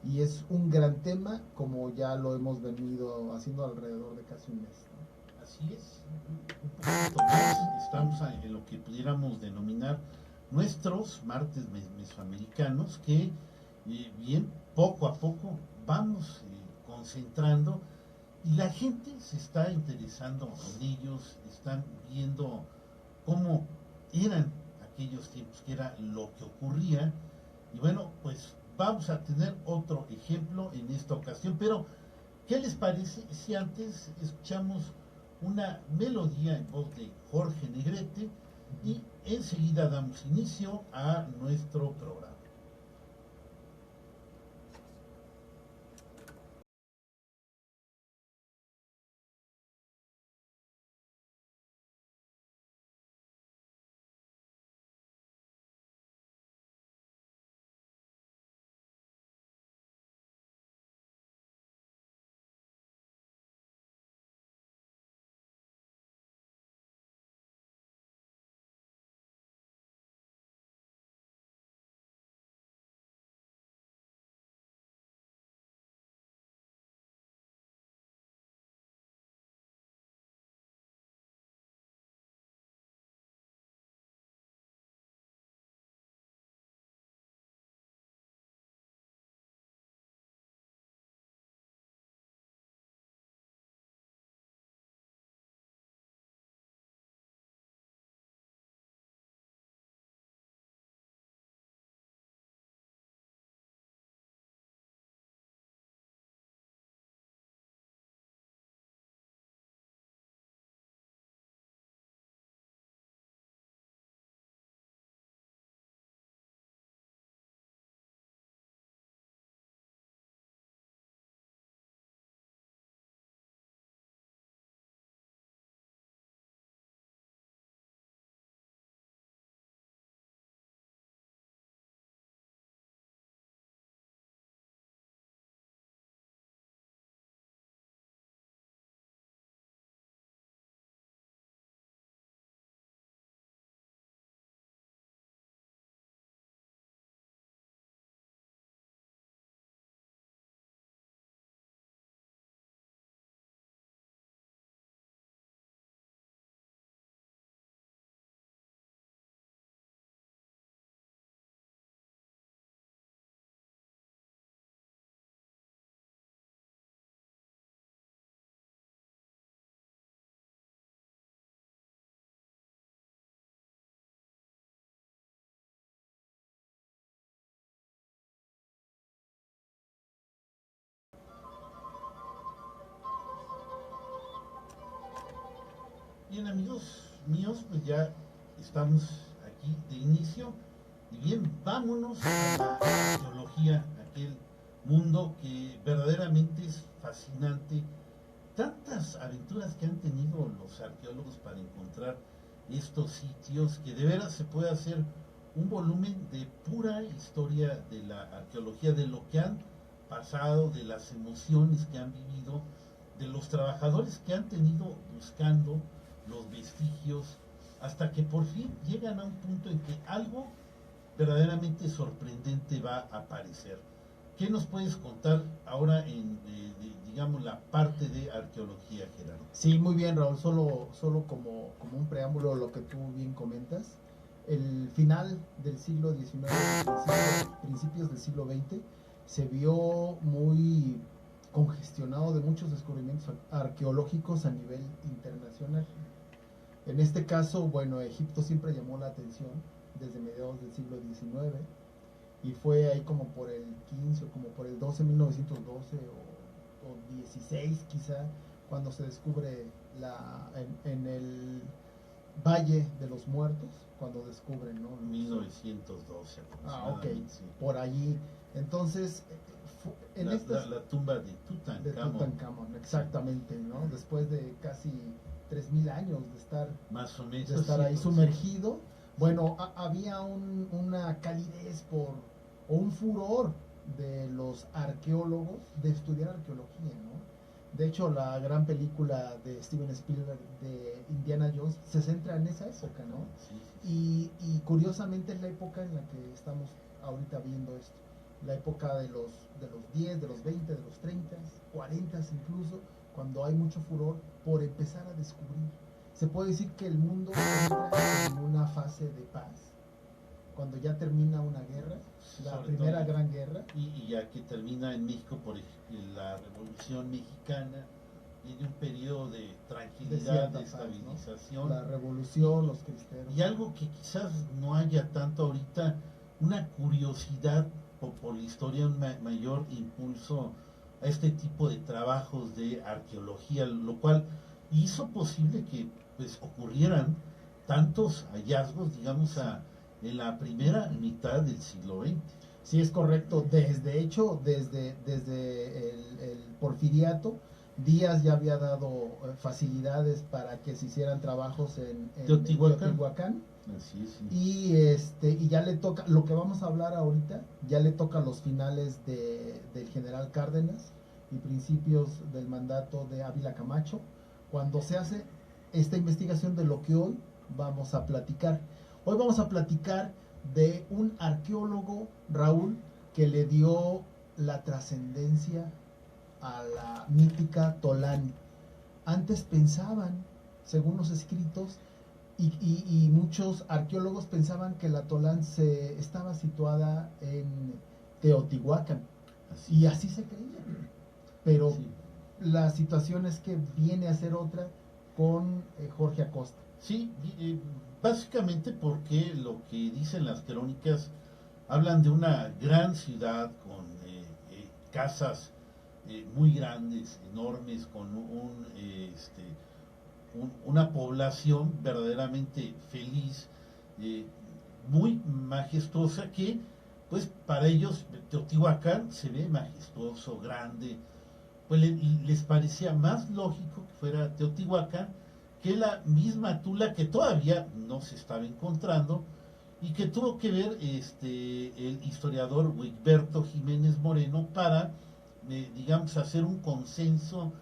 y es un gran tema, como ya lo hemos venido haciendo alrededor de casi un mes, ¿no? Así es, un poquito más, estamos en lo que pudiéramos denominar nuestros martes mesoamericanos, que bien poco a poco vamos concentrando y la gente se está interesando en ellos, están viendo cómo eran aquellos tiempos, que era lo que ocurría. Y bueno, pues vamos a tener otro ejemplo en esta ocasión, pero ¿qué les parece si antes escuchamos una melodía en voz de Jorge Negrete y enseguida damos inicio a nuestro programa? Bien, amigos míos, pues ya estamos aquí de inicio. Y bien, vámonos a la arqueología, aquel mundo que verdaderamente es fascinante. Tantas aventuras que han tenido los arqueólogos para encontrar estos sitios, que de veras se puede hacer un volumen de pura historia de la arqueología, de lo que han pasado, de las emociones que han vivido, de los trabajadores que han tenido buscando los vestigios, hasta que por fin llegan a un punto en que algo verdaderamente sorprendente va a aparecer. ¿Qué nos puedes contar ahora en, digamos, la parte de arqueología, Gerardo? Sí, muy bien, Raúl. Solo como un preámbulo a lo que tú bien comentas. El final del siglo XIX, principios del siglo XX, se vio muy congestionado de muchos descubrimientos arqueológicos a nivel internacional. En este caso, bueno, Egipto siempre llamó la atención desde mediados del siglo XIX y fue ahí como por el 15 o como por el 12, 1912 o 16 quizá, cuando se descubre en el Valle de los Muertos, cuando descubren, ¿no? 1912 Ok, aproximadamente. Sí. por allí. Entonces, en estas... La tumba de De Tutankamón. Tutankamón, exactamente, ¿no? Después de casi 3000 años Más o menos, de estar sí, ahí pues, sumergido, sí. bueno, había una calidez o un furor de los arqueólogos de estudiar arqueología, ¿no? De hecho, la gran película de Steven Spielberg de Indiana Jones se centra en esa época, ¿no? Sí, sí, sí. Y curiosamente es la época en la que estamos ahorita viendo esto. la época de los 10, de los 20, de los 30, 40 incluso, cuando hay mucho furor por empezar a descubrir. Se puede decir que el mundo entra en una fase de paz, cuando ya termina una guerra, la Sobre primera todo, gran guerra. y ya que termina en México, por ejemplo, la Revolución Mexicana, viene un periodo de De tranquilidad, cierta de paz, estabilización. ¿no? La revolución, los cristeros. Y algo que quizás no haya tanto ahorita, una curiosidad por la historia, un mayor impulso a este tipo de trabajos de arqueología, lo cual hizo posible que pues ocurrieran tantos hallazgos, digamos, en la primera mitad del siglo XX. Sí, es correcto. Desde el Porfiriato, Díaz ya había dado facilidades para que se hicieran trabajos en Teotihuacán. Así es, sí. Y ya le toca, lo que vamos a hablar ahorita, ya le toca los finales del general Cárdenas y principios del mandato de Ávila Camacho, cuando se hace esta investigación de lo que hoy vamos a platicar. Hoy vamos a platicar de un arqueólogo, Raúl, que le dio la trascendencia a la mítica Tolán. Antes pensaban, según los escritos, y muchos arqueólogos pensaban que la Tolán estaba situada en Teotihuacán, y así se creía. Pero sí, la situación es que viene a ser otra con Jorge Acosta. Sí, básicamente porque lo que dicen las crónicas hablan de una gran ciudad con casas muy grandes, enormes, con una población verdaderamente feliz, muy majestuosa, que pues para ellos Teotihuacán se ve majestuoso, grande, pues les parecía más lógico que fuera Teotihuacán que la misma Tula, que todavía no se estaba encontrando, y que tuvo que ver el historiador Wigberto Jiménez Moreno para, digamos, hacer un consenso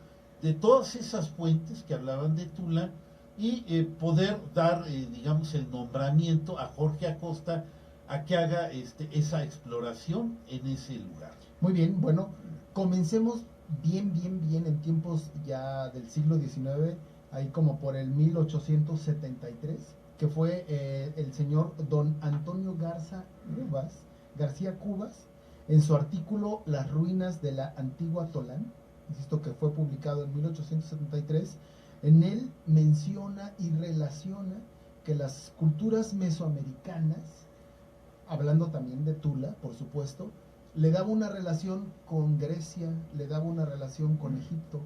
de todas esas fuentes que hablaban de Tula y poder dar, digamos, el nombramiento a Jorge Acosta a que haga esa exploración en ese lugar. Muy bien, bueno, comencemos bien en tiempos ya del siglo XIX, ahí como por el 1873, que fue el señor don Antonio García Cubas, en su artículo Las ruinas de la antigua Tolán, insisto que fue publicado en 1873, en él menciona y relaciona que las culturas mesoamericanas, hablando también de Tula, por supuesto, le daba una relación con Grecia, le daba una relación con Egipto,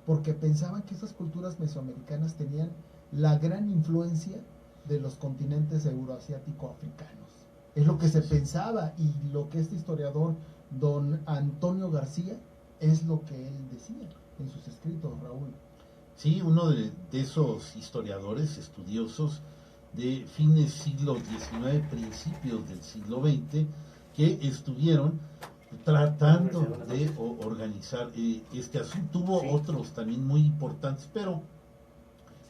porque pensaban que esas culturas mesoamericanas tenían la gran influencia de los continentes euroasiático-africanos. Es lo que se pensaba, y lo que este historiador, don Antonio García, es lo que él decía en sus escritos, Raúl. Sí, uno de esos historiadores estudiosos de fines siglo XIX, principios del siglo XX, que estuvieron tratando de organizar este asunto. Tuvo otros también muy importantes, pero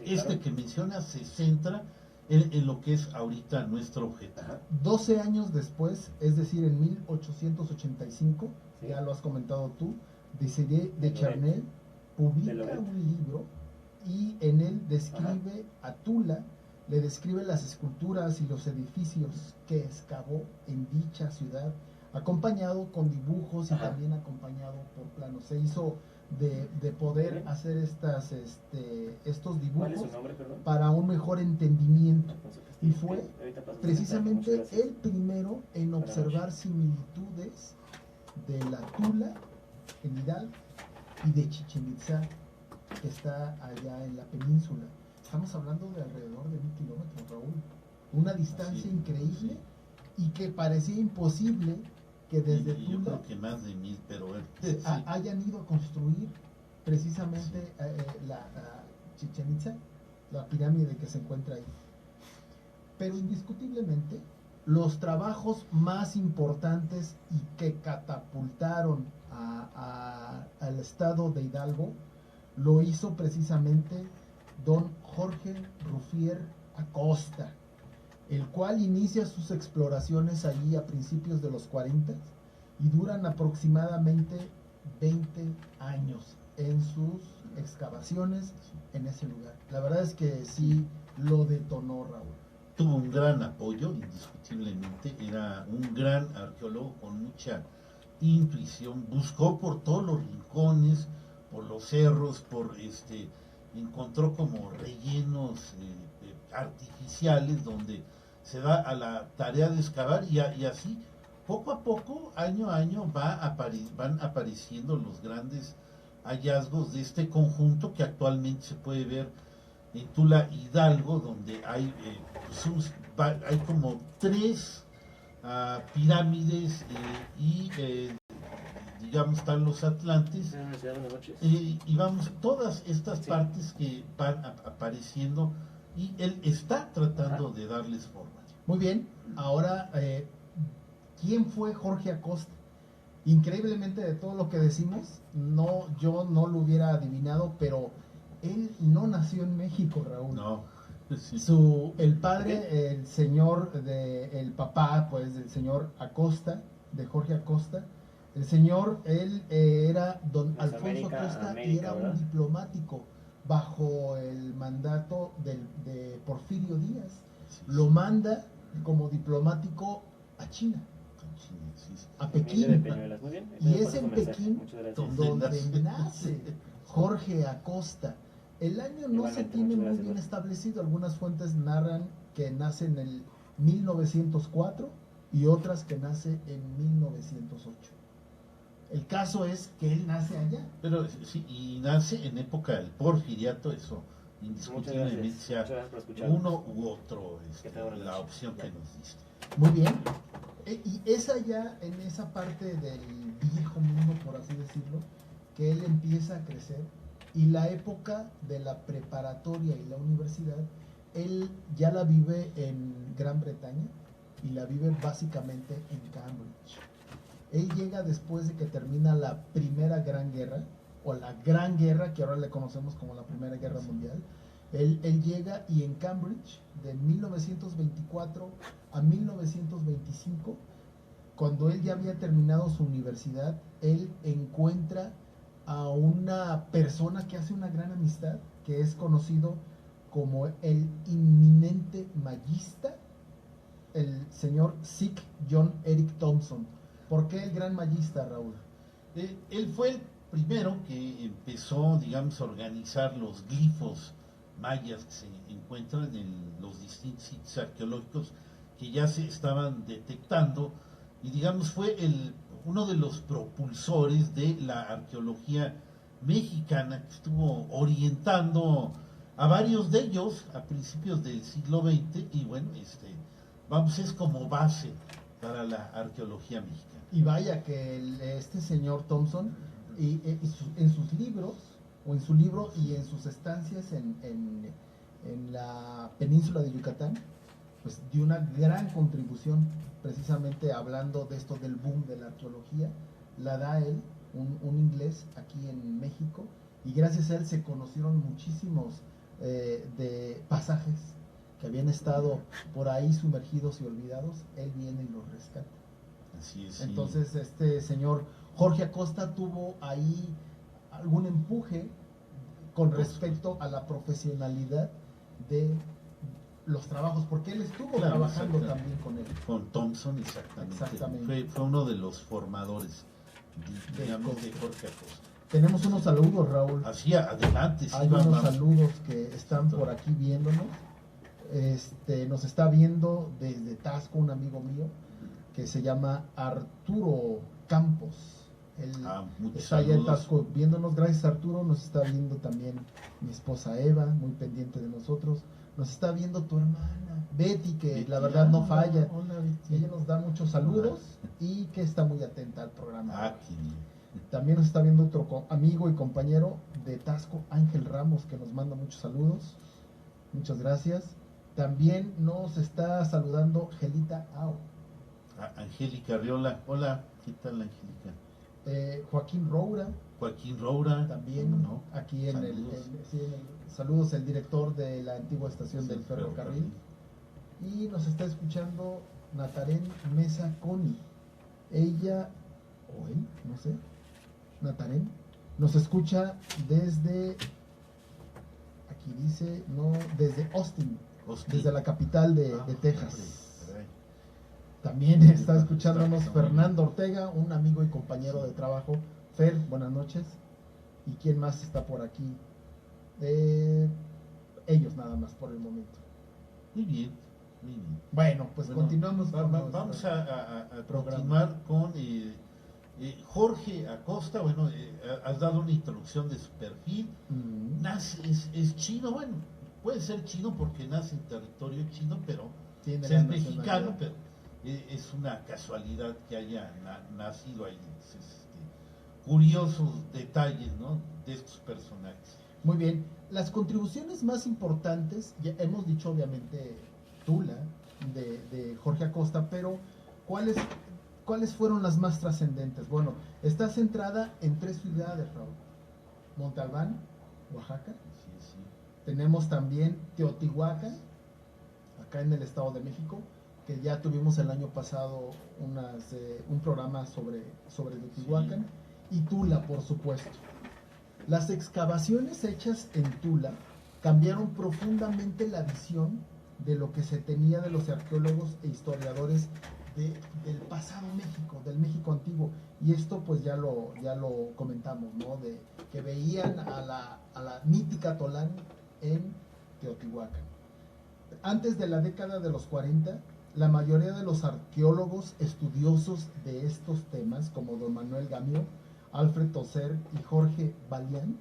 claro, que menciona se centra en lo que es ahorita nuestro objeto. 12 años después, es decir, en 1885, ya lo has comentado tú, Desiré de Charnel publica un libro y en él describe a Tula, le describe las esculturas y los edificios que excavó en dicha ciudad, acompañado con dibujos y también acompañado por planos. Se hizo de poder hacer estos dibujos para un mejor entendimiento, y fue precisamente el primero en observar similitudes de la Tula en Hidalgo y de Chichén Itzá, que está allá en la península. Estamos hablando de alrededor de 1,000 kilómetros, Raúl, una distancia increíble, y que parecía imposible que desde Tula, yo creo que más de 1,000, pero hayan ido a construir precisamente la Chichén Itzá, la pirámide que se encuentra ahí. Pero indiscutiblemente los trabajos más importantes y que catapultaron al estado de Hidalgo lo hizo precisamente don Jorge Rufier Acosta, el cual inicia sus exploraciones allí a principios de los 40, y duran aproximadamente 20 años en sus excavaciones en ese lugar. La verdad es que sí lo detonó Raúl. Tuvo un gran apoyo, indiscutiblemente, era un gran arqueólogo con mucha intuición, buscó por todos los rincones, por los cerros, encontró como rellenos artificiales donde se da a la tarea de excavar y así poco a poco, año a año, van apareciendo los grandes hallazgos de este conjunto que actualmente se puede ver en Tula Hidalgo, donde hay, hay como 3 pirámides digamos, están los Atlantes, y vamos, todas estas partes que van apareciendo, y él está tratando de darles forma. Muy bien, ahora, ¿quién fue Jorge Acosta? Increíblemente, de todo lo que decimos, yo no lo hubiera adivinado, pero él no nació en México, Raúl. No. Sí. El padre, el papá, pues, del señor Acosta, de Jorge Acosta, el señor, él era don Alfonso Acosta, y era un diplomático bajo el mandato de Porfirio Díaz. Lo manda como diplomático a China, a Pekín, y es en Pekín donde nace Jorge Acosta. El año no se tiene muy bien establecido. Algunas fuentes narran que nace en el 1904 y otras que nace en 1908. El caso es que él nace allá. Pero sí, y nace en época del porfiriato, eso indiscutiblemente, sea uno u otro, la opción que nos diste. Muy bien. Y es allá, en esa parte del viejo mundo, por así decirlo, que él empieza a crecer. Y la época de la preparatoria y la universidad, él ya la vive en Gran Bretaña y la vive básicamente en Cambridge. Él llega después de que termina la Primera Gran Guerra, o la Gran Guerra, que ahora le conocemos como la Primera Guerra Mundial. Él llega, y en Cambridge, de 1924 a 1925, cuando él ya había terminado su universidad, él encuentra a una persona que hace una gran amistad, que es conocido como el inminente magista, el señor Sir John Eric Thompson. ¿Por qué el gran magista, Raúl? Él fue el primero que empezó, digamos, a organizar los glifos mayas que se encuentran en los distintos sitios arqueológicos que ya se estaban detectando, y digamos fue uno de los propulsores de la arqueología mexicana, que estuvo orientando a varios de ellos a principios del siglo XX, y bueno, vamos, es como base para la arqueología mexicana. Y vaya que este señor Thompson, en sus libros, o en su libro y en sus estancias en la península de Yucatán, pues dio una gran contribución, precisamente hablando de esto del boom de la arqueología. La da él, un inglés, aquí en México, y gracias a él se conocieron muchísimos de pasajes que habían estado por ahí sumergidos y olvidados. Él viene y los rescata. Así es. Entonces, este señor Jorge Acosta tuvo ahí algún empuje con respecto a la profesionalidad de los trabajos, porque él estuvo trabajando también con él. Con Thompson, exactamente. Fue uno de los formadores, digamos, de Jorge Acosta. Tenemos unos saludos, Raúl. Así, adelante. Hay unos saludos que están por aquí viéndonos. Nos está viendo desde Tasco un amigo mío que se llama Arturo Campos. Él está allá en Tasco viéndonos. Gracias, Arturo. Nos está viendo también mi esposa Eva, muy pendiente de nosotros. Nos está viendo tu hermana Betty, que la verdad no falla. Hola, Betty. Ella nos da muchos saludos y que está muy atenta al programa. Qué bien. También nos está viendo otro amigo y compañero de Tasco, Ángel Ramos, que nos manda muchos saludos. Muchas gracias. También nos está saludando Gelita Ao. Angélica Arriola. Hola, ¿qué tal, Angélica? Joaquín Roura. Joaquín Roura. También, ¿no? Aquí en saludos, el director de la antigua estación del ferrocarril. Y nos está escuchando Natarén Mesa Coni. Ella o él, no sé, Natarén, nos escucha desde, aquí dice, no, desde Austin, desde la capital de Texas. También está escuchándonos Fernando Ortega, un amigo y compañero de trabajo. Fer, buenas noches. ¿Y quién más está por aquí? Ellos nada más por el momento. Muy bien, muy bien. Bueno, pues continuamos con vamos a continuar con Jorge Acosta. Bueno, has dado una introducción de su perfil. Nace, es chino, bueno, puede ser chino porque nace en territorio chino, pero es mexicano, pero es una casualidad que haya nacido ahí. Curiosos detalles, ¿no?, de estos personajes. Muy bien, las contribuciones más importantes, ya hemos dicho obviamente Tula, de Jorge Acosta, pero ¿cuáles fueron las más trascendentes? Bueno, está centrada en 3 ciudades, Raúl. Monte Albán, Oaxaca. Sí. Tenemos también Teotihuacán, acá en el Estado de México, que ya tuvimos el año pasado un programa sobre Teotihuacán. Sí. Y Tula, por supuesto. Las excavaciones hechas en Tula cambiaron profundamente la visión de lo que se tenía de los arqueólogos e historiadores del pasado México, del México antiguo. Y esto pues ya lo comentamos, ¿no? De que veían a la mítica Tolán en Teotihuacán. Antes de la década de los 40, la mayoría de los arqueólogos estudiosos de estos temas, como don Manuel Gamio, Alfred Tosser y Jorge Valiant,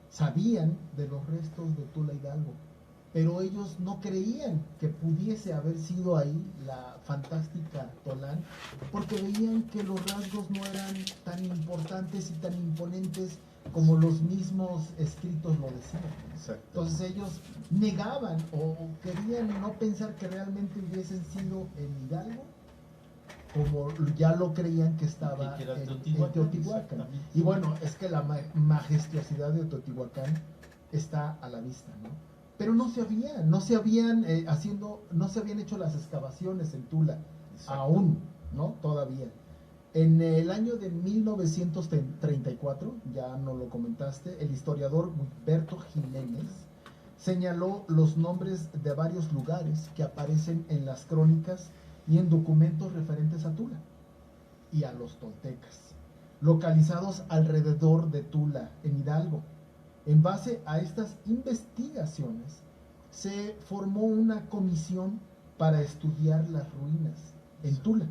sabían de los restos de Tula Hidalgo, pero ellos no creían que pudiese haber sido ahí la fantástica Tolán, porque veían que los rasgos no eran tan importantes y tan imponentes como los mismos escritos lo decían. Exacto. Entonces ellos negaban o querían no pensar que realmente hubiesen sido en Hidalgo, como ya lo creían que estaba en Teotihuacán. Y bueno, es que la majestuosidad de Teotihuacán está a la vista, ¿no? Pero no se habían hecho las excavaciones en Tula. Exacto. Aún, ¿no? Todavía. En el año de 1934, ya no lo comentaste, el historiador Humberto Jiménez señaló los nombres de varios lugares que aparecen en las crónicas y en documentos referentes a Tula y a los toltecas, localizados alrededor de Tula, en Hidalgo. En base a estas investigaciones, se formó una comisión para estudiar las ruinas en Tula,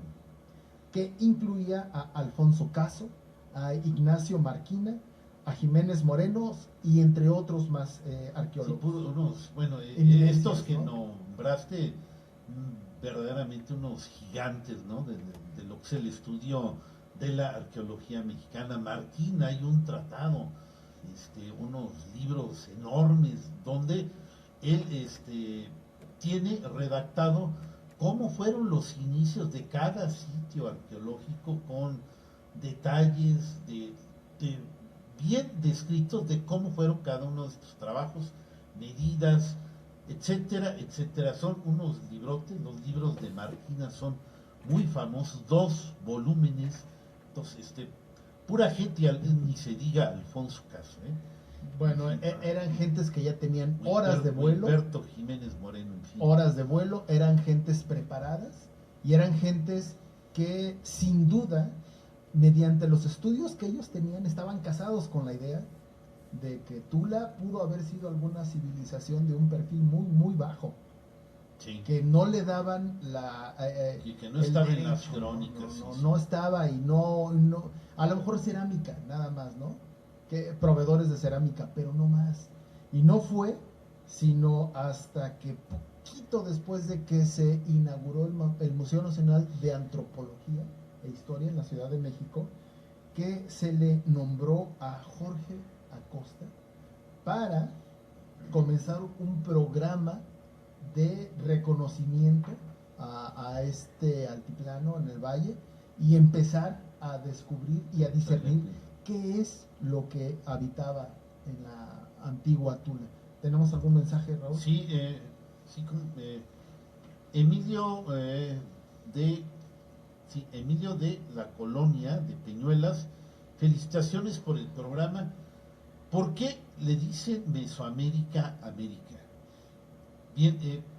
que incluía a Alfonso Caso, a Ignacio Marquina, a Jiménez Morenos y entre otros más arqueólogos. Sí, estos que nombraste, verdaderamente unos gigantes, ¿no?, de lo que es el estudio de la arqueología mexicana. Marquina, hay un tratado, unos libros enormes donde él tiene redactado cómo fueron los inicios de cada sitio arqueológico, con detalles bien descritos de cómo fueron cada uno de estos trabajos, medidas, etcétera, etcétera. Son unos librotes. Los libros de Marquina son muy famosos, 2 volúmenes. Entonces, pura gente, ni se diga Alfonso Caso, Bueno, eran gentes que ya tenían horas de vuelo. Humberto Jiménez Moreno, en fin. Horas de vuelo, eran gentes preparadas y eran gentes que sin duda, mediante los estudios que ellos tenían, estaban casados con la idea de que Tula pudo haber sido alguna civilización de un perfil muy, muy bajo. Sí. Que no le daban y que no estaba en las crónicas. No estaba, y no, a lo mejor cerámica, nada más, ¿no? Que proveedores de cerámica, pero no más. Y no fue sino hasta que poquito después de que se inauguró el Museo Nacional de Antropología e Historia en la Ciudad de México, que se le nombró a Jorge Acosta para comenzar un programa de reconocimiento a este altiplano en el valle y empezar a descubrir y a discernir qué es lo que habitaba en la antigua Tula. ¿Tenemos algún mensaje, Raúl? Sí, Emilio de Sí, Emilio de la Colonia de Peñuelas, felicitaciones por el programa. ¿Por qué le dicen Mesoamérica América? Bien,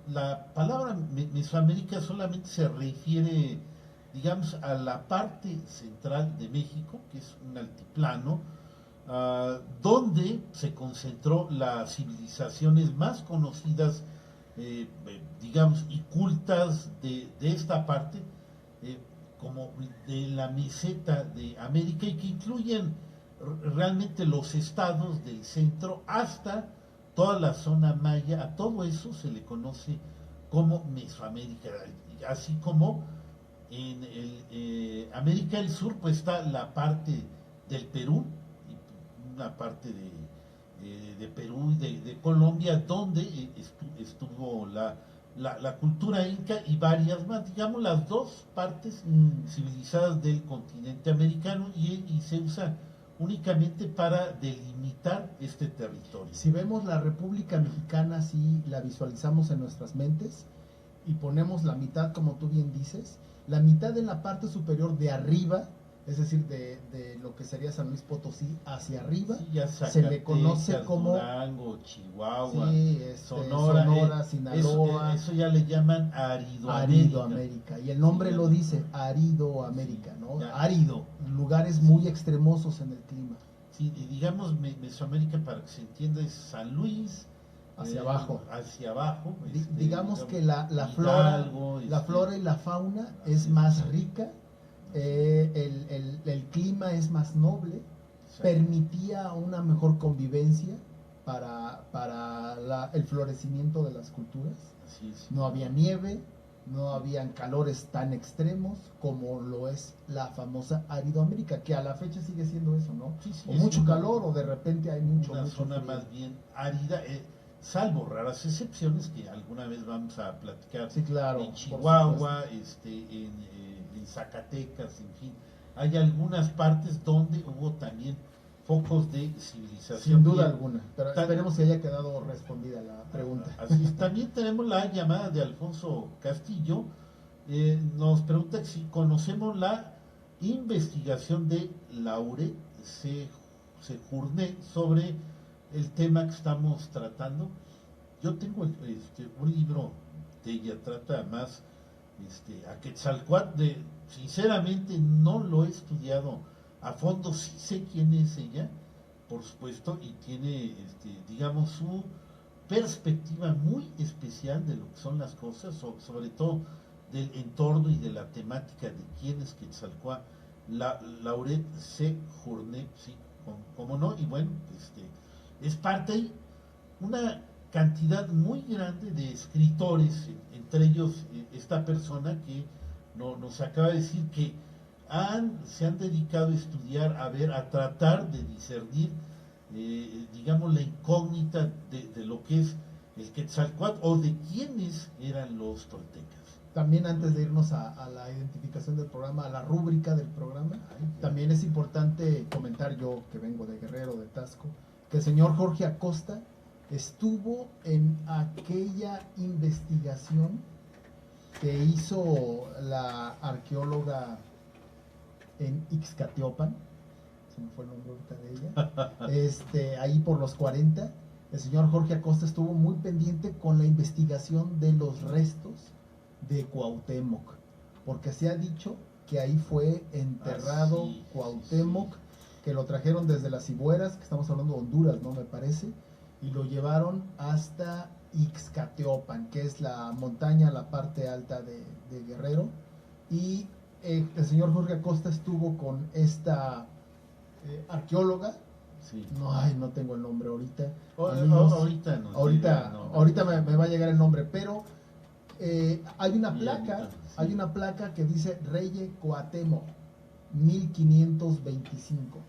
la palabra Mesoamérica solamente se refiere, digamos, a la parte central de México, que es un altiplano, donde se concentró las civilizaciones más conocidas, digamos, y cultas de esta parte, eh, como de la meseta de América, y que incluyen realmente los estados del centro hasta toda la zona maya. A todo eso se le conoce como Mesoamérica, así como en América del Sur pues está la parte del Perú, una parte de Perú y de Colombia, donde estuvo la cultura inca y varias más, digamos las dos partes civilizadas del continente americano, y se usa únicamente para delimitar este territorio. Si vemos la República Mexicana, si la visualizamos en nuestras mentes y ponemos la mitad, como tú bien dices, la mitad en la parte superior de arriba, es decir, de lo que sería San Luis Potosí hacia arriba, sí, ya se le conoce como Durango, Chihuahua, sí, Sonora, Sinaloa. Eso ya le llaman Aridoamérica. Y el nombre sí, lo dice, Aridoamérica, ¿no? Ya. Árido, lugares muy extremosos en el clima. Sí, digamos Mesoamérica, para que se entienda, es San Luis hacia abajo. Hacia abajo. Digamos que la Hidalgo, flora y la fauna es más rica, el clima es más noble, permitía una mejor convivencia para el florecimiento de las culturas. Así es. No había nieve, no habían calores tan extremos como lo es la famosa Aridoamérica, que a la fecha sigue siendo eso, ¿no? Sí, o mucho calor, o de repente hay mucho zona frío. Más bien árida, salvo raras excepciones que alguna vez vamos a platicar. Sí, claro, en Chihuahua, en Zacatecas, en fin, hay algunas partes donde hubo también focos de civilización. Sin duda alguna, pero esperemos que haya quedado respondida la pregunta. Así es. También tenemos la llamada de Alfonso Castillo. Nos pregunta si conocemos la investigación de Laure Sejourné sobre el tema que estamos tratando. Yo tengo un libro de ella, trata más a Quetzalcóatl. Sinceramente no lo he estudiado a fondo, sí sé quién es ella, por supuesto, y tiene, digamos, su perspectiva muy especial de lo que son las cosas, sobre todo del entorno y de la temática de quién es Quetzalcóatl. Laure Sejourné, sí, como no, y bueno, es parte de una cantidad muy grande de escritores, entre ellos esta persona que nos acaba de decir que se han dedicado a estudiar, a tratar de discernir, digamos, la incógnita de lo que es el Quetzalcóatl, o de quiénes eran los toltecas. También, antes de irnos a la identificación del programa, a la rúbrica del programa, también es importante comentar, yo que vengo de Guerrero, de Tasco, que el señor Jorge Acosta estuvo en aquella investigación que hizo la arqueóloga en Ixcatiopan, se me fue el nombre ahorita de ella, ahí por los 40, el señor Jorge Acosta estuvo muy pendiente con la investigación de los restos de Cuauhtémoc, porque se ha dicho que ahí fue enterrado Cuauhtémoc, que lo trajeron desde las Cibueras, que estamos hablando de Honduras, ¿no? Me parece, y lo llevaron hasta Ixcatiopan, que es la montaña, la parte alta de Guerrero, y el señor Jorge Acosta estuvo con esta arqueóloga. Sí. No tengo el nombre ahorita. Ahorita me va a llegar el nombre, pero hay una placa que dice Reye Cuauhtémoc 1525.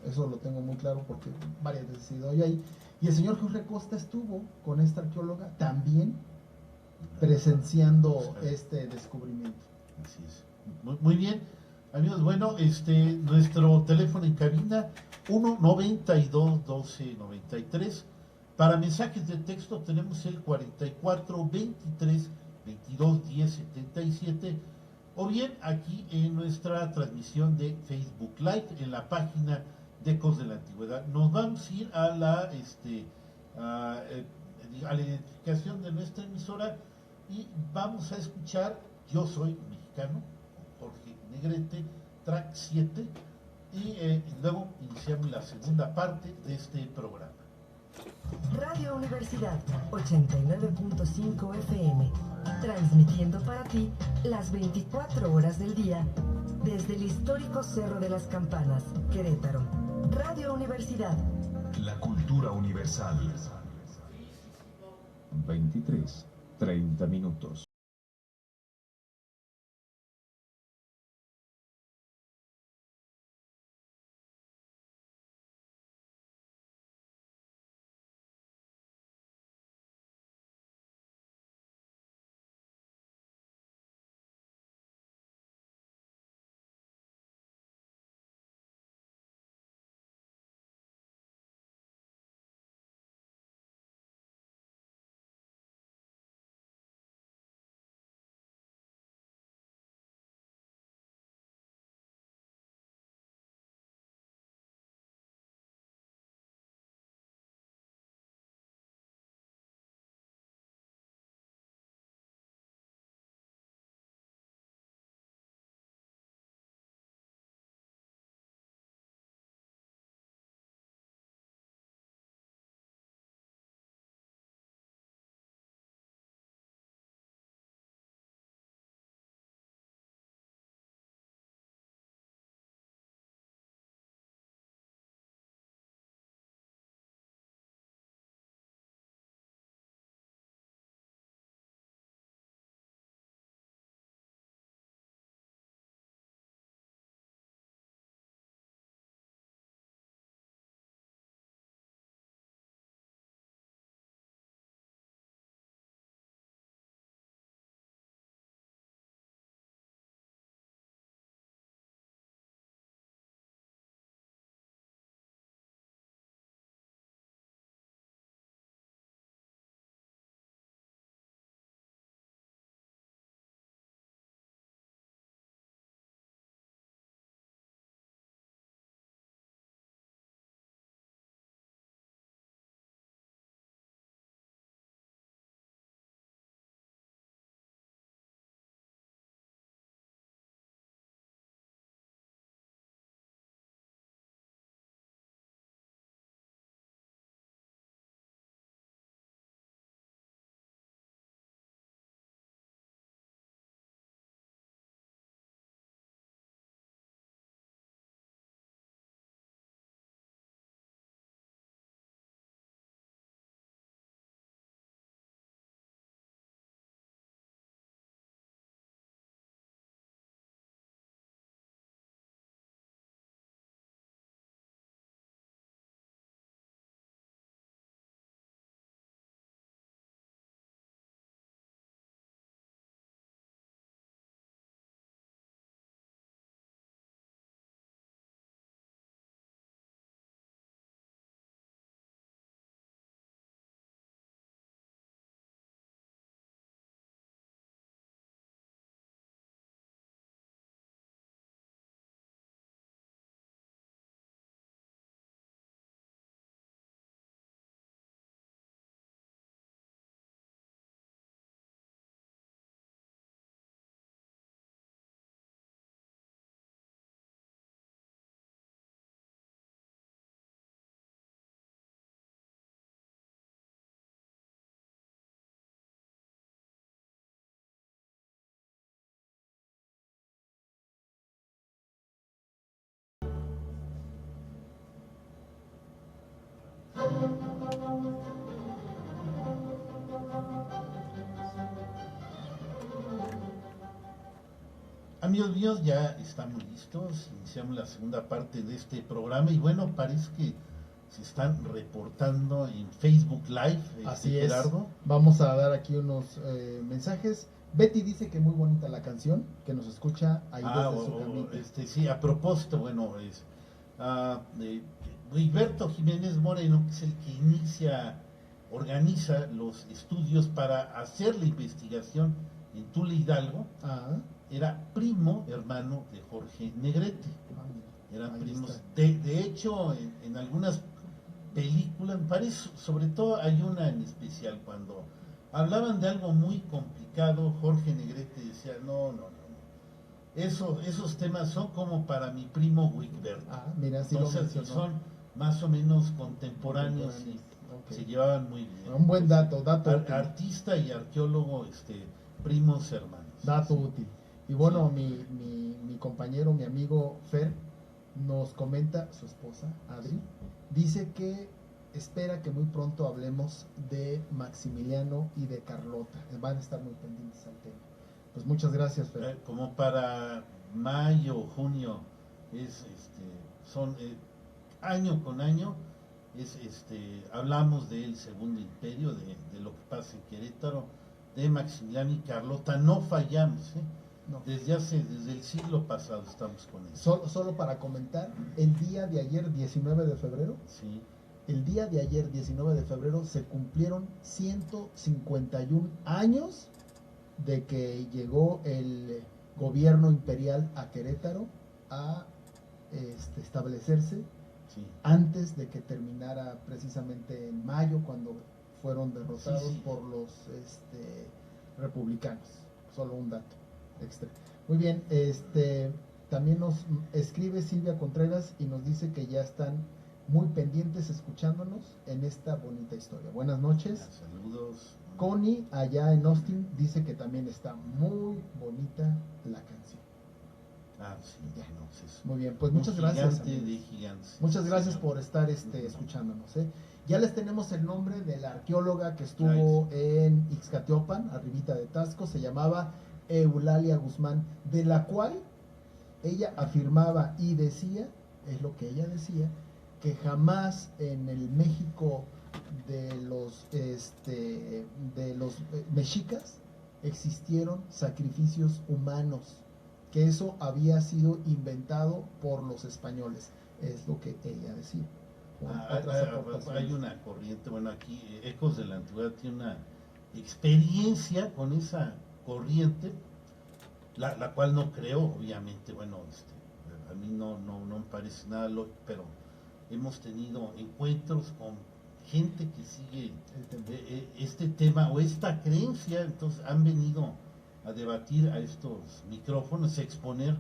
Eso lo tengo muy claro porque varias veces he ido ahí. Y el señor Jorge Acosta estuvo con esta arqueóloga también presenciando este descubrimiento. Así es. Muy bien, amigos. Bueno, nuestro teléfono en cabina 1-92-12-93. Para mensajes de texto tenemos el 44-23-22-10-77. o bien aquí en nuestra transmisión de Facebook Live en la página de Ecos de la Antigüedad. Nos vamos a ir a la identificación de nuestra emisora y vamos a escuchar Yo Soy Mexicano, con Jorge Negrete, track 7, y luego iniciamos la segunda parte de este programa. Radio Universidad 89.5 FM, transmitiendo para ti las 24 horas del día desde el histórico Cerro de las Campanas, Querétaro. Radio Universidad. La cultura universal. 23:30 minutos. Amigos míos, ya estamos listos, iniciamos la segunda parte de este programa y bueno, parece que se están reportando en Facebook Live. Así es. Gerardo. Vamos a dar aquí unos mensajes. Betty dice que muy bonita la canción, que nos escucha ahí desde su camita. Sí, a propósito, bueno, Gilberto Jiménez Moreno, que es el que organiza los estudios para hacer la investigación en Tula Hidalgo. era primo hermano de Jorge Negrete. Ah, mira, Eran ahí primos. está. De hecho, en algunas películas, me parece, sobre todo hay una en especial, cuando hablaban de algo muy complicado, Jorge Negrete decía, no. Esos temas son como para mi primo Wigbert. Ah, mira, sí Entonces, lo mencionó. son más o menos contemporáneos y Ok. se llevaban muy bien. Un buen dato útil. Artista y arqueólogo, primos hermanos. Dato Sí. útil. Y bueno, Sí. mi compañero, mi amigo Fer, nos comenta, su esposa, Adri, dice que espera que muy pronto hablemos de Maximiliano y de Carlota. Van a estar muy pendientes al tema. Pues muchas gracias, Fer. Como para mayo o junio, son año con año, hablamos del Segundo Imperio, de lo que pasa en Querétaro, de Maximiliano y Carlota. No fallamos, No. desde el siglo pasado estamos con eso. Solo para comentar, el día de ayer, 19 de febrero, Sí. el día de ayer, 19 de febrero, se cumplieron 151 años de que llegó el gobierno imperial a Querétaro a establecerse Sí. antes de que terminara precisamente en mayo, cuando fueron derrotados Sí. por los republicanos. Solo un dato extra. Muy bien, también nos escribe Silvia Contreras y nos dice que ya están muy pendientes escuchándonos en esta bonita historia. Buenas noches. Saludos. Connie, allá en Austin, dice que también está muy bonita la canción. Sí, no, pues Muy bien, pues un muchas gracias. gigante amigos. de gigantes. Muchas gracias Señor. por estar escuchándonos. Ya les tenemos el nombre de la arqueóloga que estuvo en Ixcatiopan, arribita de Tasco, se llamaba Eulalia Guzmán, de la cual ella afirmaba y decía, es lo que ella decía, que jamás en el México de los mexicas existieron sacrificios humanos, que eso había sido inventado por los españoles, es lo que ella decía. Hay una corriente, bueno, aquí Ecos de la Antigüedad tiene una experiencia con esa corriente, la cual no creo, obviamente, bueno, a mí no me parece nada lógico, pero hemos tenido encuentros con gente que sigue este tema o esta creencia, entonces han venido a debatir a estos micrófonos, a exponer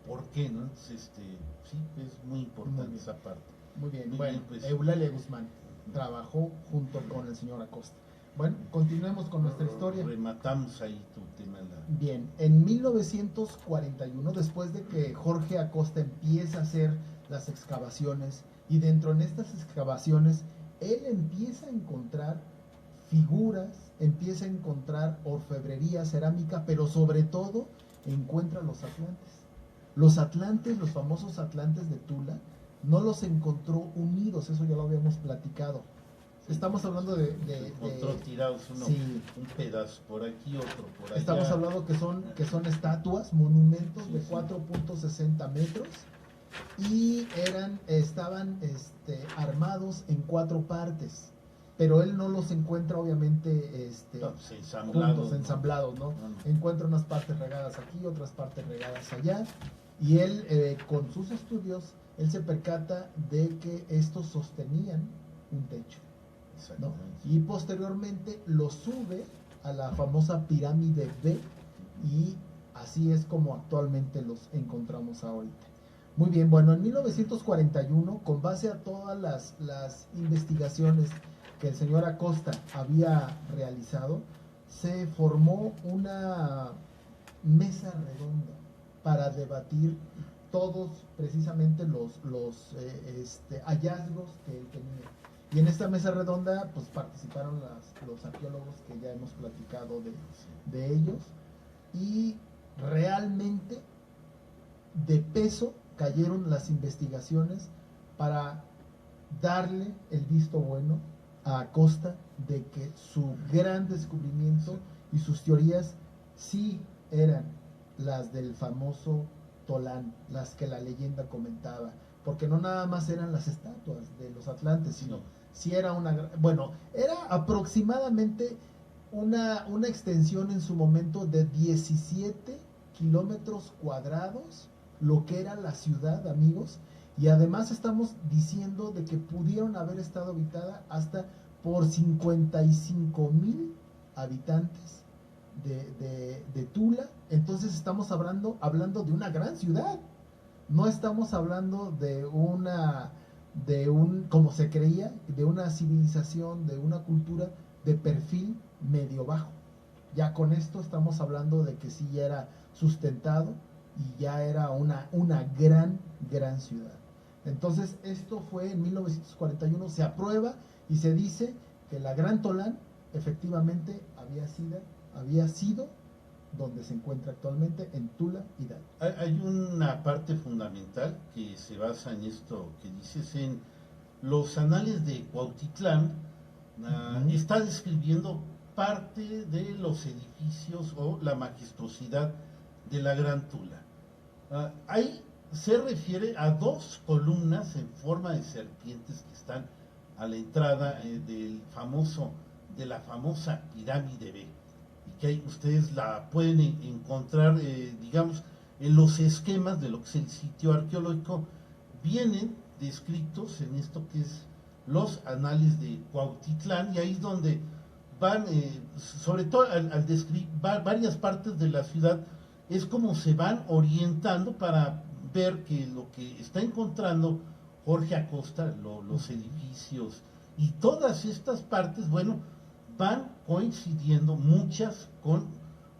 por qué, ¿no? Entonces, sí, es muy importante esa parte. Muy bien, Muy bueno, bien, pues. Eulalia Guzmán trabajó junto con el señor Acosta. Bueno, continuemos con nuestra historia. Rematamos ahí tu tema. Bien, en 1941, después de que Jorge Acosta empieza a hacer las excavaciones, y dentro de estas excavaciones, él empieza a encontrar figuras, empieza a encontrar orfebrería, cerámica, pero sobre todo encuentra los atlantes. Los atlantes, los famosos atlantes de Tula, no los encontró unidos, eso ya lo habíamos platicado. Estamos hablando de encontró tirados sí. un pedazo por aquí, otro por allá. Estamos hablando que son estatuas, monumentos Sí, de sí. 4.60 metros y estaban armados en 4 partes, pero él no los encuentra obviamente Pues, ensamblados, juntos, ¿no? ensamblados, ¿no? No. Encuentra unas partes regadas aquí, otras partes regadas allá, y él con sus estudios, él se percata de que estos sostenían un techo, ¿no? Exactamente. Y posteriormente lo sube a la famosa pirámide B, y así es como actualmente los encontramos ahorita. Muy bien, bueno, en 1941, con base a todas las investigaciones que el señor Acosta había realizado, se formó una mesa redonda para debatir todos precisamente los hallazgos que él tenía. Y en esta mesa redonda pues participaron los arqueólogos que ya hemos platicado de ellos, y realmente de peso cayeron las investigaciones para darle el visto bueno a Acosta de que su gran descubrimiento y sus teorías sí eran las del famoso Tolán, las que la leyenda comentaba, porque no nada más eran las estatuas de los atlantes, sino sí era era aproximadamente una extensión en su momento de 17 kilómetros cuadrados lo que era la ciudad, amigos, y además estamos diciendo de que pudieron haber estado habitada hasta por 55,000 habitantes de Tula. Entonces estamos hablando de una gran ciudad, no estamos hablando como se creía, de una civilización, de una cultura de perfil medio bajo. Ya con esto estamos hablando de que sí ya era sustentado y ya era una gran ciudad. Entonces esto fue en 1941, se aprueba y se dice que la Gran Tolán efectivamente había sido donde se encuentra actualmente, en Tula, Hidalgo. Hay una parte fundamental que se basa en esto que dices, en los anales de Cuautitlán. Está describiendo parte de los edificios o la majestuosidad de la Gran Tula. Ahí se refiere a dos columnas en forma de serpientes que están a la entrada de la famosa pirámide B, y que ahí ustedes la pueden encontrar, digamos, en los esquemas de lo que es el sitio arqueológico. Vienen descritos en esto que es los anales de Cuautitlán, y ahí es donde van, sobre todo al describir varias partes de la ciudad, es como se van orientando para ver que lo que está encontrando Jorge Acosta, los edificios y todas estas partes, bueno, van coincidiendo muchas con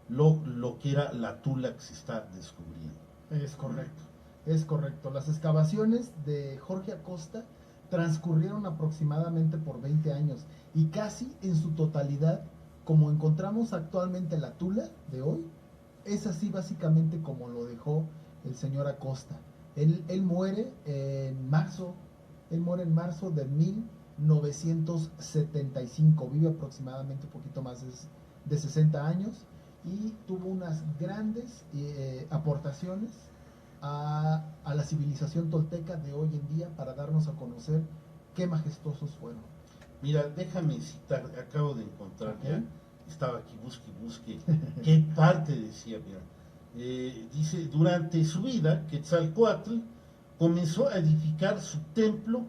lo que era la Tula que se está descubriendo. Es correcto. Las excavaciones de Jorge Acosta transcurrieron aproximadamente por 20 años y casi en su totalidad, como encontramos actualmente la Tula de hoy, es así básicamente como lo dejó el señor Acosta. Él muere en marzo de 1975, vive aproximadamente un poquito más de 60 años y tuvo unas grandes aportaciones a la civilización tolteca de hoy en día para darnos a conocer qué majestuosos fueron. Mira, déjame citar, acabo de encontrar, ya estaba aquí, busque, qué parte decía, mira. Dice, durante su vida, Quetzalcóatl comenzó a edificar su templo,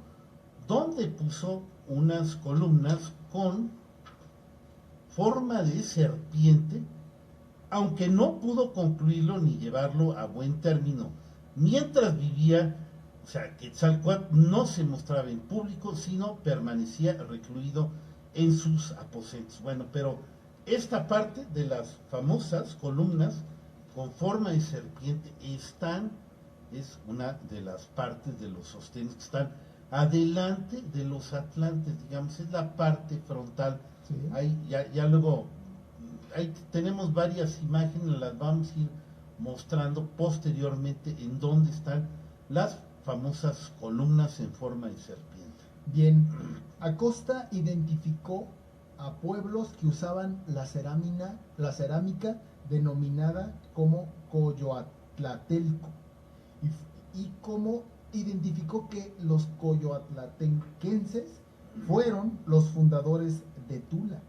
donde puso unas columnas con forma de serpiente, aunque no pudo concluirlo ni llevarlo a buen término. Mientras vivía, o sea, Quetzalcóatl no se mostraba en público, sino permanecía recluido en sus aposentos. Bueno, pero esta parte de las famosas columnas con forma de serpiente es una de las partes de los sostenes que están adelante de los atlantes, digamos, es la parte frontal. Sí. Ahí ya luego, ahí tenemos varias imágenes, las vamos a ir mostrando posteriormente en dónde están las famosas columnas en forma de serpiente. Bien, Acosta identificó a pueblos que usaban la cerámica denominada como Coyoatlatelco, y como identificó que los coyoatlatenquenses fueron los fundadores de Tula.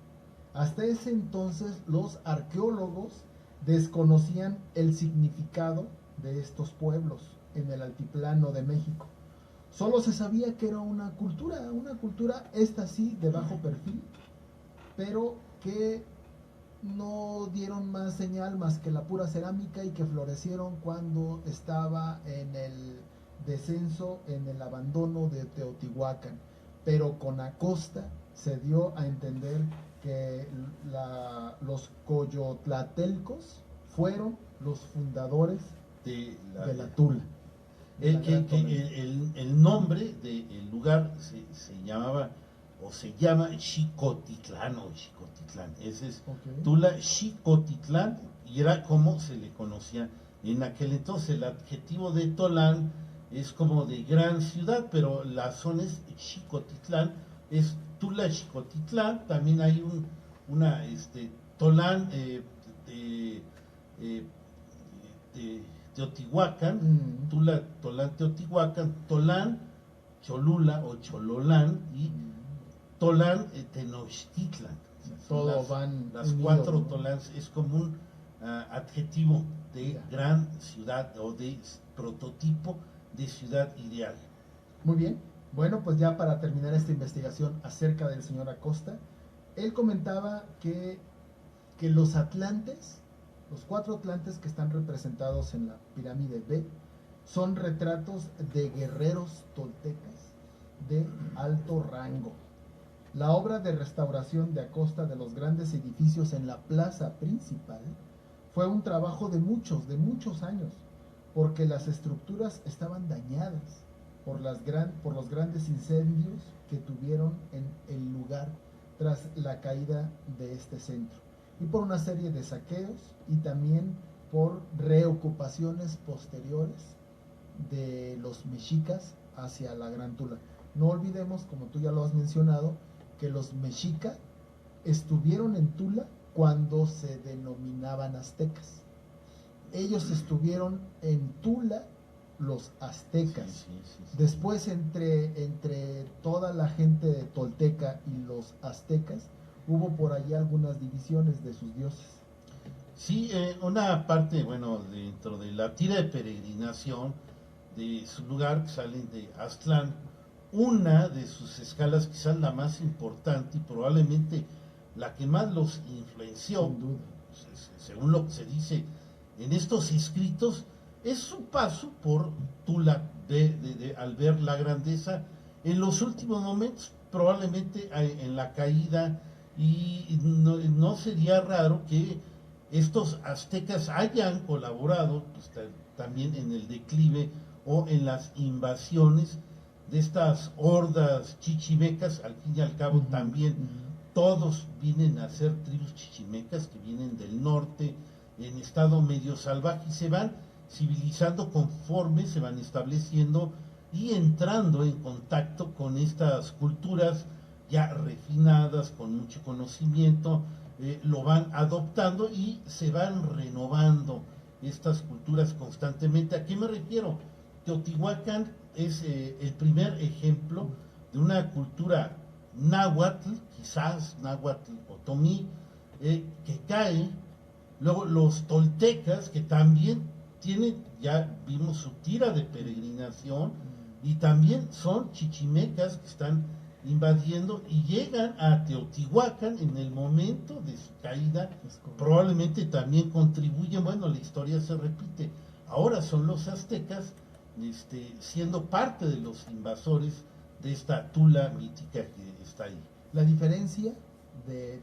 Hasta ese entonces los arqueólogos desconocían el significado de estos pueblos en el altiplano de México. Solo se sabía que era una cultura, esta sí, de bajo perfil, pero que no dieron más señal más que la pura cerámica, y que florecieron cuando estaba en el descenso, en el abandono de Teotihuacán. Pero con Acosta se dio a entender que los coyotlatelcos fueron los fundadores de la Tula. El nombre del lugar se llamaba o se llama Xicotitlán o Xicotitlán. Ese es Tula Xicotitlán, y era como se le conocía en aquel entonces. El adjetivo de Tolán es como de gran ciudad, pero la zona es Xicotitlán, es Tula Xicotitlán. También hay una Tolán Teotihuacán, Tolán Teotihuacán, Tolán Cholula o Chololán y Tolán Tenochtitlan. Todo van las unidos, cuatro ¿no? Tolans, es como adjetivo de gran ciudad o de prototipo de ciudad ideal. Muy bien. Bueno, pues ya para terminar esta investigación acerca del señor Acosta, él comentaba que los atlantes, los 4 atlantes que están representados en la pirámide B, son retratos de guerreros toltecas de alto rango. La obra de restauración de Acosta de los grandes edificios en la plaza principal fue un trabajo de muchos años, porque las estructuras estaban dañadas por los grandes incendios que tuvieron en el lugar tras la caída de este centro, y por una serie de saqueos y también por reocupaciones posteriores de los mexicas hacia la Gran Tula. No olvidemos, como tú ya lo has mencionado, que los mexicas estuvieron en Tula cuando se denominaban aztecas. Ellos estuvieron en Tula, los aztecas. Sí. Después, entre toda la gente de tolteca y los aztecas, hubo por allí algunas divisiones de sus dioses. Sí, una parte, bueno, dentro de la tira de peregrinación de su lugar, que salen de Aztlán, una de sus escalas, quizás la más importante y probablemente la que más los influenció, Sin duda. según lo que se dice en estos escritos, es su paso por Tula, al ver la grandeza en los últimos momentos, probablemente en la caída, y no sería raro que estos aztecas hayan colaborado pues, también en el declive o en las invasiones de estas hordas chichimecas. Al fin y al cabo también todos vienen a ser tribus chichimecas que vienen del norte en estado medio salvaje y se van civilizando conforme se van estableciendo y entrando en contacto con estas culturas ya refinadas, con mucho conocimiento, lo van adoptando y se van renovando estas culturas constantemente. ¿A qué me refiero? Teotihuacán es el primer ejemplo de una cultura náhuatl, quizás náhuatl otomí, que cae. Luego los toltecas, que también tienen, ya vimos su tira de peregrinación, y también son chichimecas que están invadiendo y llegan a Teotihuacán en el momento de su caída. Probablemente también contribuyen, bueno, la historia se repite, ahora son los aztecas siendo parte de los invasores de esta Tula mítica que está ahí. La diferencia de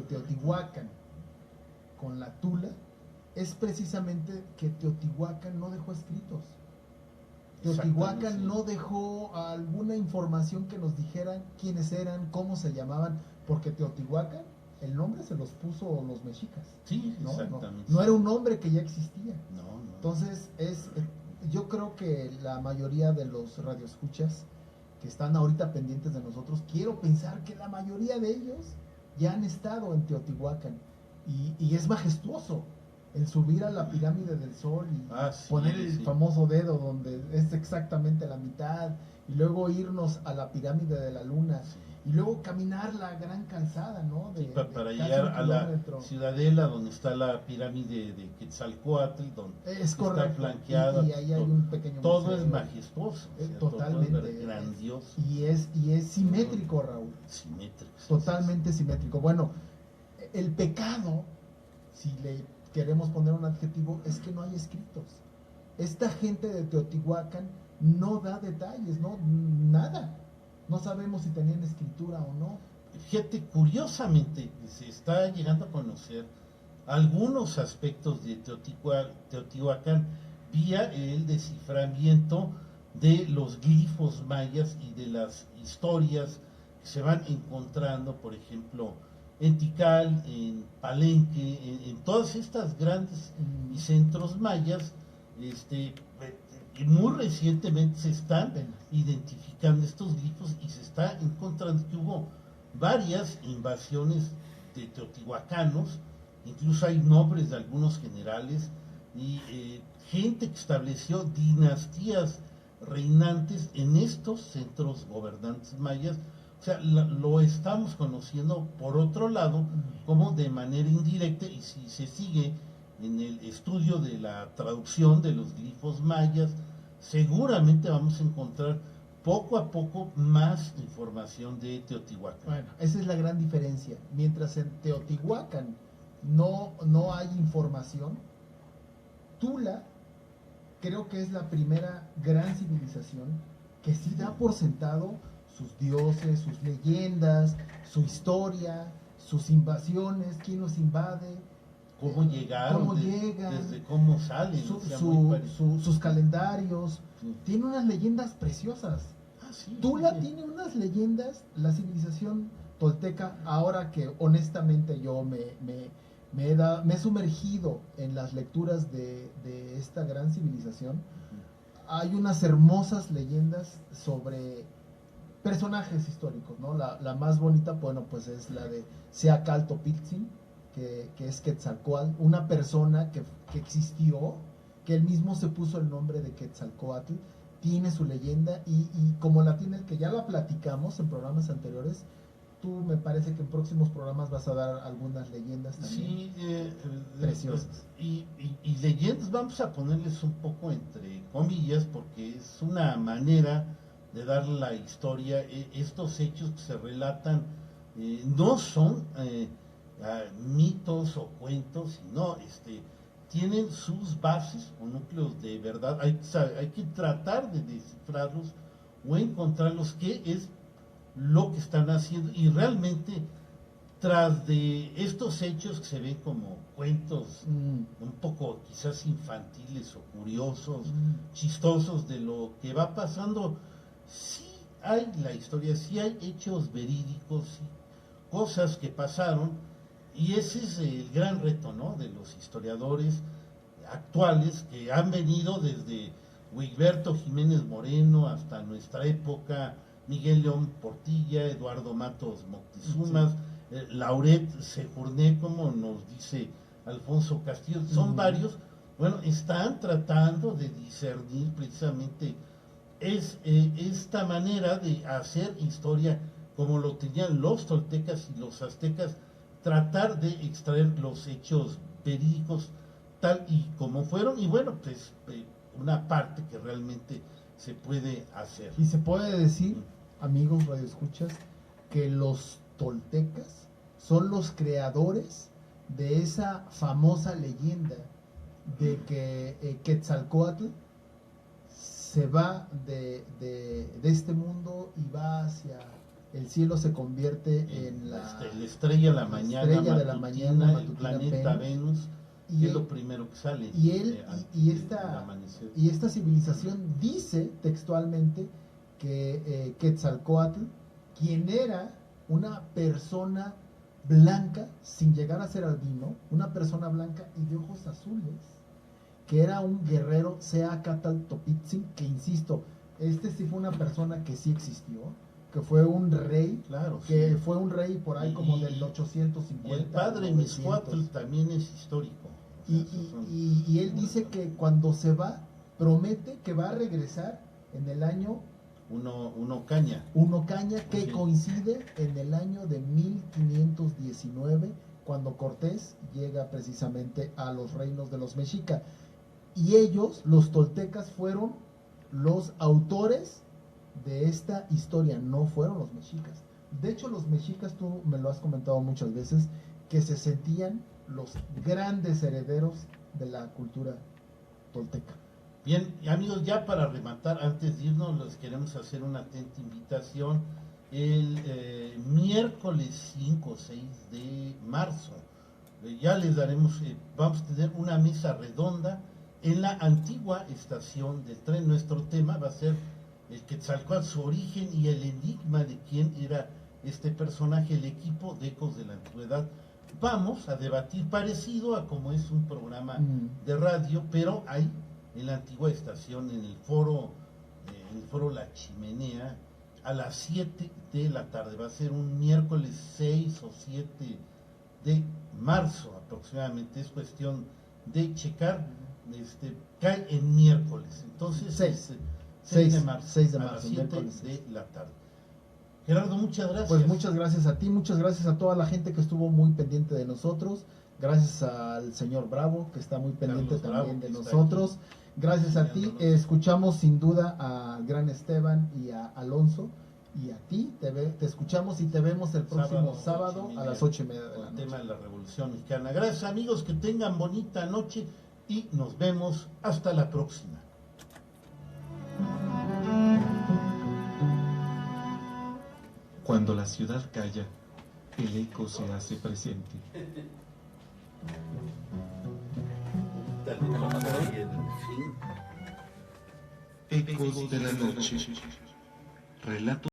Teotihuacán con la Tula es precisamente que Teotihuacán no dejó escritos. Teotihuacán no dejó alguna información que nos dijeran quiénes eran, cómo se llamaban, porque Teotihuacán, el nombre se los puso los mexicas. Sí, no, exactamente. No era un nombre que ya existía. No. Entonces, yo creo que la mayoría de los radioescuchas que están ahorita pendientes de nosotros, quiero pensar que la mayoría de ellos ya han estado en Teotihuacán, y es majestuoso el subir a la pirámide del Sol y poner el famoso dedo donde es exactamente la mitad, y luego irnos a la pirámide de la Luna, y luego caminar la gran calzada, ¿no? Para llegar a la ciudadela donde está la pirámide de Quetzalcóatl, donde está flanqueada. Y ahí hay un pequeño todo museo. Es majestuoso. Totalmente. Todo es grandioso. Y es simétrico, Raúl. Simétrico. Totalmente simétrico. Bueno, el pecado, si le queremos poner un adjetivo, es que no hay escritos. Esta gente de Teotihuacán no da detalles, no, nada. No sabemos si tenían escritura o no. Fíjate, curiosamente se está llegando a conocer algunos aspectos de Teotihuacán vía el desciframiento de los glifos mayas y de las historias que se van encontrando, por ejemplo, en Tikal, en Palenque, en todas estas grandes centros mayas. Y muy recientemente se están identificando estos glifos y se está encontrando que hubo varias invasiones de teotihuacanos, incluso hay nombres de algunos generales y gente que estableció dinastías reinantes en estos centros gobernantes mayas. O sea, lo estamos conociendo por otro lado como de manera indirecta, y si se sigue en el estudio de la traducción de los glifos mayas, seguramente vamos a encontrar poco a poco más información de Teotihuacán. Bueno, esa es la gran diferencia. Mientras en Teotihuacán no hay información, Tula creo que es la primera gran civilización que sí da por sentado sus dioses, sus leyendas, su historia, sus invasiones, quién los invade, Cómo llegaron, desde cómo salen, sus calendarios. Sí. Tiene unas leyendas preciosas. Sí, Tula sí. tiene unas leyendas, la civilización tolteca, ahora que honestamente yo me he sumergido en las lecturas de esta gran civilización. Hay unas hermosas leyendas sobre personajes históricos, ¿no? La más bonita, bueno, pues es la de Seacaltopitzin, que es Quetzalcóatl, una persona que existió, que él mismo se puso el nombre de Quetzalcóatl, tiene su leyenda y como la tiene el que ya la platicamos en programas anteriores, tú me parece que en próximos programas vas a dar algunas leyendas también. Sí, preciosas. Y leyendas vamos a ponerles un poco entre comillas porque es una manera de dar la historia. Estos hechos que se relatan no son mitos o cuentos, sino tienen sus bases o núcleos de verdad. Hay que tratar de descifrarlos o encontrarlos, qué es lo que están haciendo, y realmente tras de estos hechos que se ven como cuentos un poco quizás infantiles o curiosos, chistosos de lo que va pasando, sí hay la historia, sí hay hechos verídicos, sí, cosas que pasaron, y ese es el gran reto, ¿no?, de los historiadores actuales que han venido desde Wigberto Jiménez Moreno hasta nuestra época, Miguel León Portilla, Eduardo Matos Moctezumas, Lauret Sejourné, como nos dice Alfonso Castillo, son varios. Bueno, están tratando de discernir precisamente esta manera de hacer historia como lo tenían los toltecas y los aztecas, tratar de extraer los hechos verídicos tal y como fueron, y bueno, pues una parte que realmente se puede hacer. Y se puede decir, amigos radioescuchas, que los toltecas son los creadores de esa famosa leyenda de que Quetzalcóatl se va de este mundo y va hacia el cielo, se convierte en la estrella de la mañana, el planeta Venus, y que es lo primero que sale. Y esta civilización dice textualmente que Quetzalcóatl, quien era una persona blanca, sin llegar a ser albino, una persona blanca y de ojos azules, que era un guerrero, Seacaltopitzin, que insisto, sí fue una persona que sí existió, que fue un rey, claro, que sí. Fue un rey por ahí como del 850. El padre Mixcoatl también es histórico. O sea, y él dice que cuando se va, promete que va a regresar en el año Uno Caña, que sí, coincide en el año de 1519, cuando Cortés llega precisamente a los reinos de los mexicas. Y ellos, los toltecas, fueron los autores de esta historia, no fueron los mexicas. De hecho, los mexicas, tú me lo has comentado muchas veces, que se sentían los grandes herederos de la cultura tolteca. Bien, amigos, ya para rematar, antes de irnos, les queremos hacer una atenta invitación. El miércoles 5 o 6 de marzo, ya les daremos, vamos a tener una mesa redonda en la antigua estación del tren. Nuestro tema va a ser el Quetzalcóatl, su origen y el enigma de quién era este personaje. El equipo de Ecos de la Antigüedad vamos a debatir parecido a como es un programa de radio, pero hay en la antigua estación, en el foro La Chimenea, a las 7 de la tarde. Va a ser un miércoles 6 o 7 de marzo aproximadamente, es cuestión de checar, cae en miércoles, entonces 6 de marzo, a las 7 de la tarde. Gerardo, muchas gracias. Pues muchas gracias a ti, muchas gracias a toda la gente que estuvo muy pendiente de nosotros. Gracias al señor Bravo, que está muy pendiente Carlos Bravo, también de que está nosotros. aquí Gracias a ti. enseñándonos. Escuchamos sin duda al gran Esteban y a Alonso. Y a ti, te escuchamos y te vemos el próximo sábado a las 8:30 de la El tema noche. de la Revolución Mexicana. Gracias, amigos, que tengan bonita noche y nos vemos hasta la próxima. Cuando la ciudad calla, el eco se hace presente. Ecos de la noche. Relatos